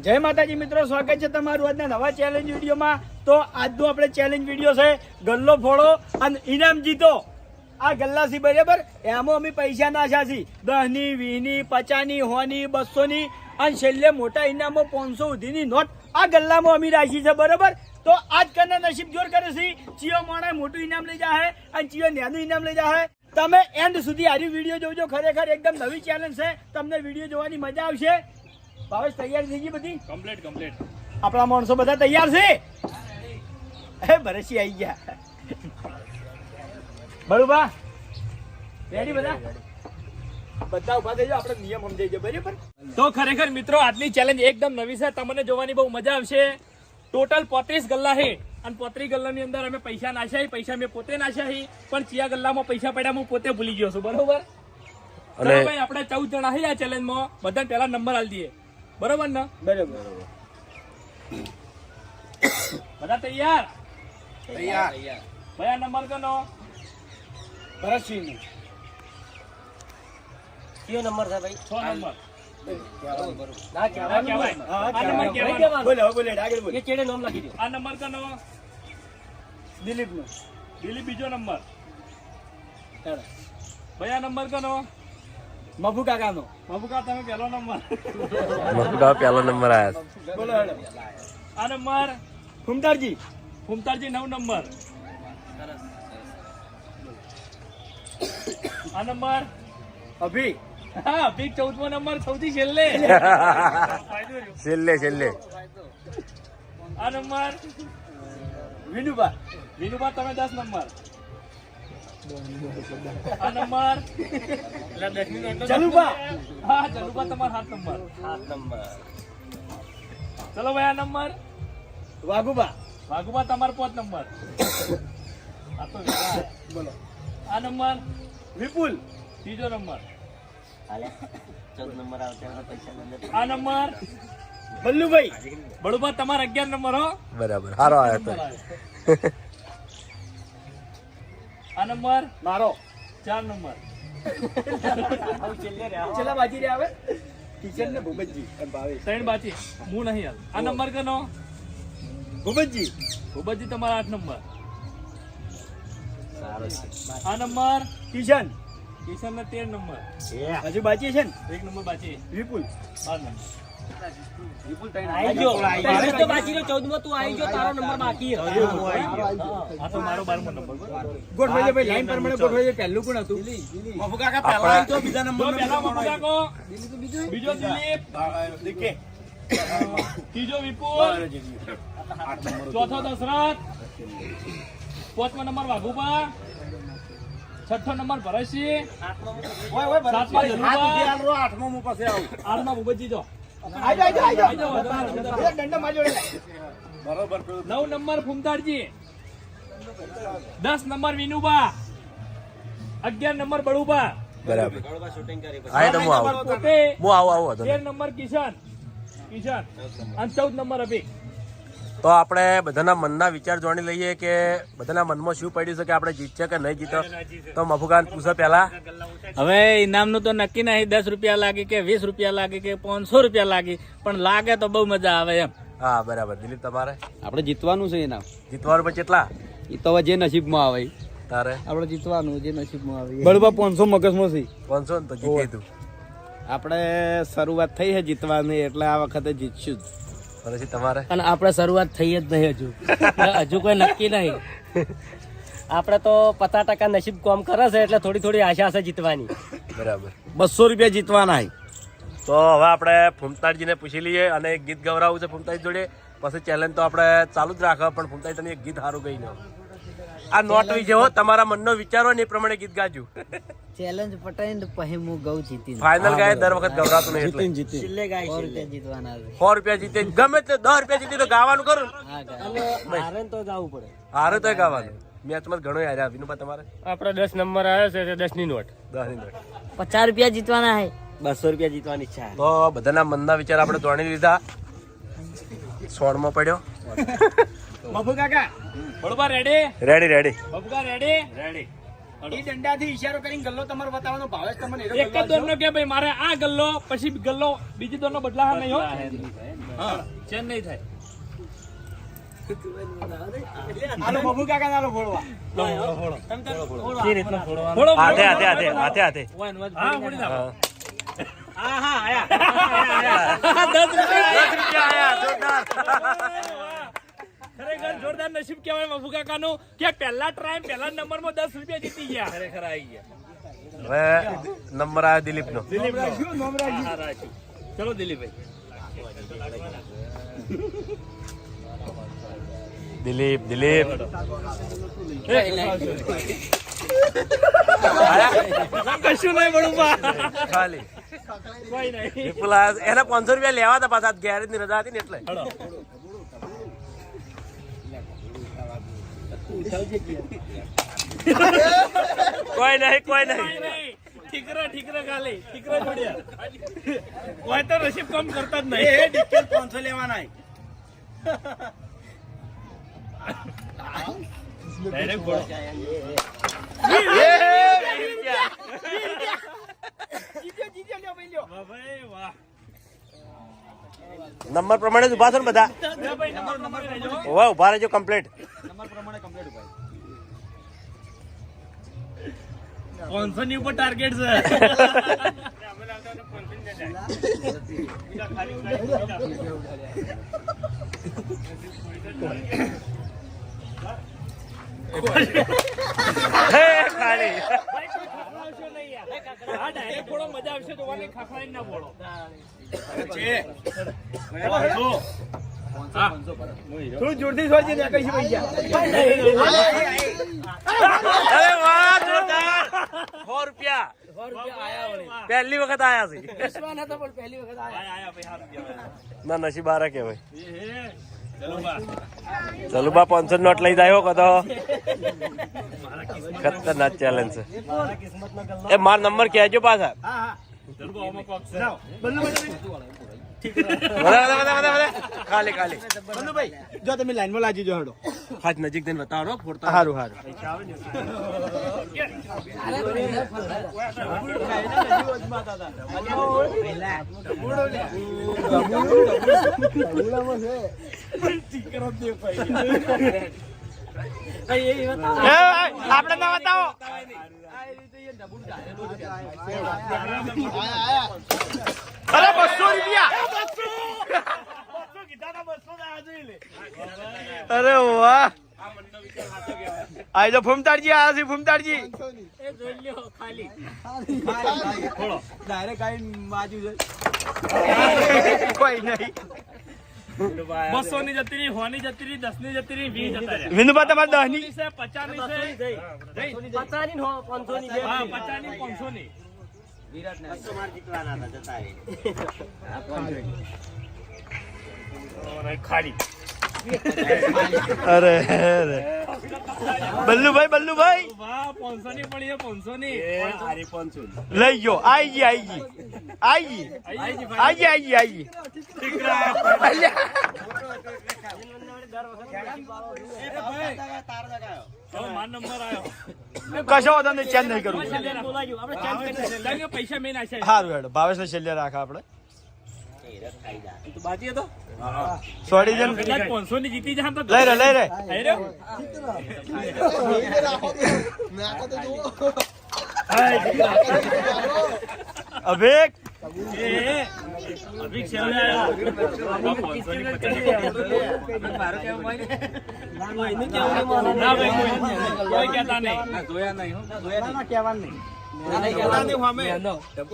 જય માતાજી મિત્રો, સ્વાગત છે તમારું આજના નવા ચેલેન્જ વિડીયોમાં। તો આજનો આપણે ચેલેન્જ વિડીયો છે ગલ્લો ફોડો અને ઇનામ જીતો। આ ગલ્લાસી બરાબર, એમાં અમે પૈસા નાખ્યા છે 10 ની 20 ની 50 ની 100 ની 200 ની અને છેલ્લે મોટા ઇનામો 500 સુધીની નોટ આ ગલ્લામાં અમે રાખી છે બરાબર। તો આજ કરના નસીબ જોર કરે છે, ચિયો મોણા મોટું ઇનામ લઈ જાય અને ચિયો નાનું ઇનામ લઈ જાય। તમે એન્ડ સુધી આ વિડીયો જોજો, ખરેખર એકદમ નવી ચેલેન્જ છે, તમને વિડીયો જોવાની મજા આવશે। ભાવેશ તૈયાર થઈ ગઈ બધી? કમ્પ્લીટ આપણા માણસો બધા તૈયાર છે? હે ભરસી આવી ગયા બળુબા, રેડી બધા? બધા ઉભા થઈ જાઓ, આપણે નિયમ સમજાઈ જાય બરાબર। તો ખરેખર મિત્રો આજની ચેલેન્જ એકદમ નવી છે, તમને જોવાની બહુ મજા આવશે। ટોટલ 35 ગલ્લા છે અને 35 ગલ્લાની અંદર અમે પૈસા નાખ્યા, પૈસા મેં પોતે નાખ્યા, પણ ચિયા ગલ્લામાં પૈસા પડ્યા હું પોતે ભૂલી ગયો છું બરોબર। અને ભાઈ આપણે 14 જણા છે આ ચેલેન્જમાં, બધા પહેલા નંબર આલી દઈએ બરોબર ને? બરાબર, બધા તૈયાર? તૈયાર। ભાઈ આ નંબર કનો? ભરતસિંહ કયો નંબર છે ભાઈ? 6 નંબર। ના કહેવાનું કહેવાય. નહીં. આ નંબર નહીં કહેવાનો. કહેવાનું. બોલે બોલે આગળ બોલે। એ ચેડે નામ લખી દો. આ નંબર કનો? દિલીપ નો દિલીપ બીજો નંબર। ભાઈ આ નંબર કનો? મફુ કાકા નો। બાબુકા તમે પહેલો નંબર। મફુકા પહેલો નંબર આયા બોલો હેડો। આ નંબર ફુમતારજી ફૂમતારજી 9 નંબર। આ નંબર અભી હા ભીખ 14મો નંબર, સૌથી છેલ્લે। છેલ્લે આ નંબર વિનુબા વિનુભા તમે 10 નંબર। આ નંબર ચલુબા હા ચલુભા તમારા 7 નંબર। 7 નંબર. ચલો ભાઈ આ નંબર વાઘુબા વાઘુભા તમારો 5 નંબર। આ તો વિરાટ। બોલો। આ નંબર વિપુલ ત્રીજો નંબર। હાલે 14 નંબર આવશે એટલે પૈસા બંધ. આ નંબર બલ્લુભાઈ બળુભા તમારા 11 નંબર હો। બરાબર, સારો આવ્યો તો આ નંબર મારો 4 નંબર। આવું છેલ્લે રે આવો. છેલ્લા બાજી રે આવે કિશન ને ભૂપતજી અને ભાવેશ। 3 બાકી હું નહીં હાલ। આ નંબર કનો? ભૂપતજી ભૂપતજી તમારા 8 નંબર। સારું છે. આ નંબર કિશન કિશન ને 13 નંબર। હજુ બાજી છે ને 1 નંબર બાકી। વિપુલ આ નંબર વિપુલ આઈ ગયો. તારે તો બાકી રહ્યો 14 માં તું આવી ગયો, તારો નંબર બાકી છે. આ તો મારો 12મો નંબર। ગોઠવાઈ ભાઈ લાઈન પ્રમાણે ગોઠવાઈ પહેલું કોણ હતું? મફુ કાકા પહેલા આવી તો બીજા તો નંબર પહેલા મફુ કાકો, બીજો દિલીપ, દીકે ત્રીજો વિપુલ, ચોથો દશરથ, 5મો નંબર વાઘુબા, 6થો નંબર ભરતસિંહ, ઓય ઓય 7મા જલુભા, આઠમો મુ પાસે આવું 8મા ભૂપતજી જો, આજો આજો આજો આજો, એ દંડા માં જોડે બરોબર 9 નંબર ફૂમતારજી, 10 નંબર વિનુબા, 11 નંબર બળુબા, બરાબર શૂટિંગ કરી પછી. આય તો હું આવું પોતે, હું આવું 13 નંબર કિશન અને 14 નંબર અભિક। તો આપણે બધાના મનના વિચાર જાણી લઈએ કે બધાના મનમાં શું પડ્યું છે કે આપણે જીતશે કે નહીં જીતો। તો મફુકાન પૂછો પહેલા। હવે ઇનામનું તો નક્કી નહીં, 10 રૂપિયા લાગે કે 20 રૂપિયા લાગે કે 500 રૂપિયા લાગે, પણ લાગે તો બહુ મજા આવે એમ। હા બરાબર, દિલીપ તમારે આપણે જીતવાનું છે ઇનામ, જીતવાનું પણ કેટલા એ તો હવે જે નસીબમાં આવે તારે? આપણે જીતવાનું જે નસીબમાં આવે બળબા 500 મગજમાં છે 500 ને તો જીતી તું। આપણે શરૂઆત થઈ છે જીતવાની એટલે આ વખતે જીતશું જ। પછી તમારે? અને આપણે શરૂઆત થઈ જ નહીં હજુ, હજુ કોઈ નક્કી નહીં। આપણે તો 50% નસીબ કોમ કરે છે એટલે થોડી થોડી આશા છે જીતવાની। બરાબર, 200 રૂપિયા જીતવાના તો હવે આપણે ફૂમતાજીને પૂછી લઈએ અને એક ગીત ગવડાવવું છે ફૂમતાજી જોડે, પછી ચેલેન્જ તો આપણે ચાલુ જ રાખો, પણ ફૂમતાજી તમે એક ગીત સારું ગઈ નો આ નોટ વિશે હો, તમારા મનનો વિચારો ને એ પ્રમાણે ગીત ગાજો। ચેલેન્જ પટાઈને પછી હું ગૌ જીતી ફાઇનલ ગાય દર વખત ગવડાતું નહીં એટલે જીતી છેલ્લે ગાય 100 છેલ્લે. રૂપિયા જીતવાના છે 100 રૂપિયા જીતે ગમે તે 10 રૂપિયા જીતે તો ગાવાનું કરું ને। હા ગાય. અને હારે ને તો ગાવું પડે। હારે તો ગાવાનું, મેચમાં ઘણો હાર્યા વિનુભા તમારે? આપણે 10 નંબર આવ્યો છે 10 ની નોટ, 10 ની નોટ। 50 રૂપિયા જીતવાના છે 200 રૂપિયા જીતવાની ઈચ્છા છે। તો બધાના મનના વિચાર આપણે જાણી લીધા। 16 માં પડ્યો મફુ કાકા બળુભા રેડી? રેડી બબુકા રેડી? એ દંડાથી ઈશારો કરીને ગલ્લો તમારો બતાવવાનો ભાવેશ તમને એક જ દોરનો કે ભાઈ મારે આ ગલ્લો પછી ગલ્લો બીજી દોરનો બદલા નહીં હો। હા ચેન નહીં થાય. આલો બબુ કાકા નાલો ફોડવા. એ રીતના ફોડવાનું. ફોડો, ફોડો. હાથે હાથે હાથે હાથે હાથે હા ફોડી નાખો. હા. 10 રૂપિયા. 10 રૂપિયા આયા જોરદાર. ખરેખર જોરદાર નસીબ કહેવાય મફુ કાકાનું કે પહેલા ટ્રાય પહેલા નંબરમાં 10 રૂપિયા જીતી ગયા. ખરેખર આવી ગયા. હવે નંબર આવ્યો દિલીપનો. નામ રાખ્યું. હા, રાખ્યું. ચલો દિલીપભાઈ. દિલીપ દિલીપ કશું નહીં બળુપા. ખાલી કોઈ નહીં. વિપુલ આયા. એના 500 રૂપિયા લેવા હતા પાછા ગેરેજ ની રજા હતી ને એટલે. હળો. કોઈ નહીં કોઈ નહીં. ઠીકરા ખાલી ઠીકરા જોડ્યા. કોઈ તો નસીબ કમ કરતા જ નહીં. એ ડિક્કેલ 500 લેવાના. Direct બોલો. જીત્યો લ્યો ભાઈ લ્યો. વાહ ભાઈ વાહ. નંબર પ્રમાણે જ ઉભા છો ને બધા. લે ભાઈ નંબર લેજો. ઓવા ઉભા રહેજો કમ્પ્લીટ. નંબર પ્રમાણે કમ્પ્લીટ ઉભા. 500 ની ઉપર ટાર્ગેટ છે. હે ખાલી હા, direct બોલો, મજા આવશે જોવાની. ખાખરાઈને ના બોલો. થોડું જોરથી સોચી ને કઈ પૈસા. અરે વાહ જોરદાર. 100 રૂપિયા પહેલી વખત આયા છે. આયા ભાઈ, હારું કહેવાય. ના નસીબ આરા કહેવાય. ચલો બા. ચલો બા 500 નોટ લઈ જાય કદો. ખતરનાક ચેલેન્જ છે. એ માર નંબર કહેજો પાછા. હા. ચલો બા, આમાં કોક છે. બધા ખાલી બલ્લુભાઈ જો તમે લાઈનમાં લાગી જો હડો. હાથ નજીક થઈને બતાવો ફોડતા. હારું. આપણે ના બતાવો. અરે 200 રૂપિયા. અરે વાહ. આઈ જો ફૂમતાડજી આયા છે ફૂમતાડજી. ડાયરેક્ટ આઈ બાજુ છે. કોઈ નહીં. 200 ની જતી રહી, 100 ની જતી રહી, 10 ની જતી રહી, 20 જતા રહ્યા. વિનુભા તમારે 10 ની. 50 ની છે. 50 ની 500 ની. હા, 50 ની 500 ની. ખાલી. અરે બલ્લુભાઈ વાહ, 500 ની પડી છે, 500 ની. લઈ ગયો. આઈ ગઈ. ચલો, મારો નંબર આવ્યો. કશો વાંધો નહીં. ચેન્જ નહીં કરવું. કારણ કે પૈસા મેં નાખ્યા છે. સારું હેડો ભાવેશ ને છેલ્લે રાખા આપણે. બાકી હતો. સોરી જન કદાચ 500 ની જીતી જાય તો લઈ રે આઈ રહ્યો. અભિક અભિક છેલ્લે આવ્યો. 500 ની 50 ની. ના ભાઈ, કોઈ કહેતા નહીં.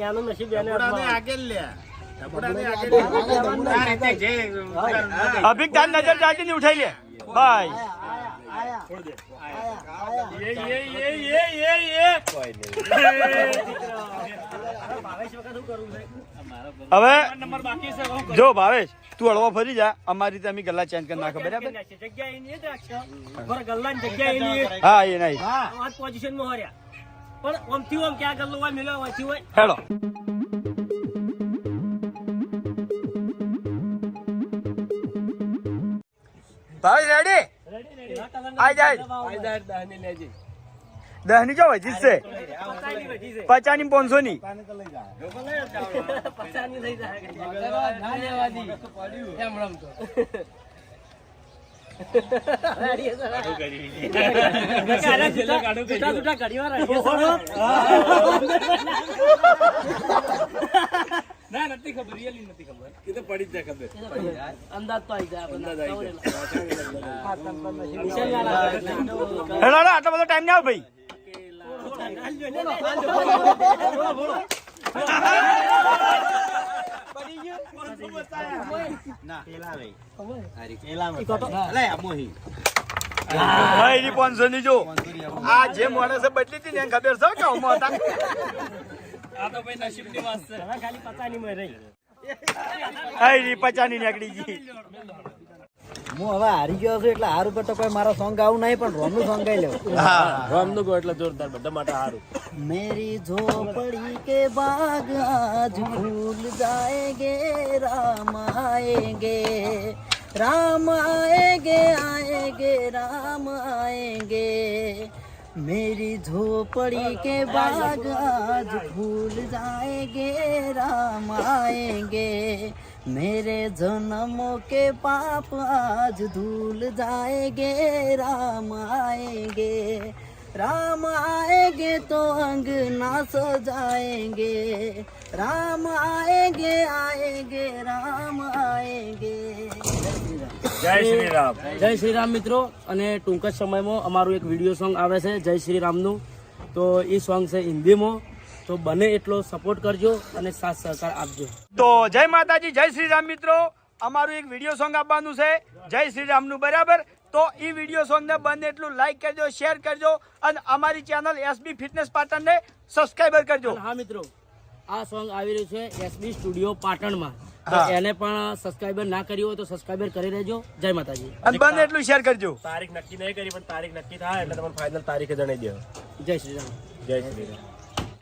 એનું નસીબ એને અભિક તાર નજર ચાલતી નહીં ઉઠાઈ લે ભાઈ. હવે નંબર બાકી છે. હું જો ભાવેશ તું હળવો ફરી જા. અમારી રીતે અમે ગલ્લા ચેન્જ કરી નાખો બરાબર. જગ્યા એની જ રાખશો. બરાબર, ગલ્લાની જગ્યા એની. હા એ નહીં આ પોઝિશનમાં હોર્યા. પણ ઓમથી ઓમ ક્યાં ગલ્લો હોય મિલો હોય હોય. હેડો. ભાવેશ રેડી. આઈ જાય. 10 ની જો વધી છે 50 ની 500 ની ના નથી ખબર, રિયલી નથી ખબર. એ તો પડી જ જાય ખબર. અંદાજ તો આવી જાય હેલો આટલો બધો ટાઈમ ના આવે ભાઈ ભાઈ ની 500 ની જો આ જે માણસે બદલી હતી ને એને ખબર છે કે આમાં હતા આ તો ભાઈ નસીબની વાત છે. ખાલી 50 ની માં રહી હાઈ 50 ની નીકળી ગઈ હું હવે હારી ગયો છું એટલે હારું પર તો કોઈ મારો સોંગ ગાવું નહીં પણ રોમનું સોંગ ગાઈ લેવું રામનું ગો એટલે જોરદાર બધા માટે સારું. मेरी झोपड़ी के बाग आज फूल जाएंगे राम आएंगे राम आएंगे आएंगे राम आएंगे मेरी झोपड़ी के बाग आज फूल जाएंगे राम आएंगे मेरे जन्मों के पाप आज धूल जाएंगे राम आएंगे राम आएंगे तो अंगना सजाएंगे राम आएंगे आएंगे राम आएंगे જય શ્રી રામ જય શ્રી રામ મિત્રો. અને ટૂંક જ સમયમાં અમારું એક વિડીયો સોંગ આવે છે જય શ્રી રામનું. તો એ સોંગ છે હિન્દીમાં. તો બને એટલો સપોર્ટ કરજો અને સાથ સહકાર આપજો. તો જય માતાજી જય શ્રી રામ મિત્રો અમારું એક વિડીયો સોંગ આપવાનું છે જય શ્રી રામનું બરાબર. તો એ વિડીયો સોંગને બને એટલું લાઈક કરજો શેર કરજો અને અમારી ચેનલ એસબી ફિટનેસ પાટણને સબસ્ક્રાઈબર કરજો. અને હા મિત્રો આ સોંગ આવી રહ્યું છે એસબી સ્ટુડિયો પાટણમાં. તો એને પણ સબસ્ક્રાઈબર ના કર્યું હોય તો સબસ્ક્રાઈબર કરી લેજો. જય માતાજી અને બને એટલું શેર કરજો. તારીખ નક્કી નહીં કરી પણ તારીખ નક્કી થાય એટલે તમને ફાઇનલ તારીખે જણાવી દો. જય શ્રી રામ. જય શ્રી રામ.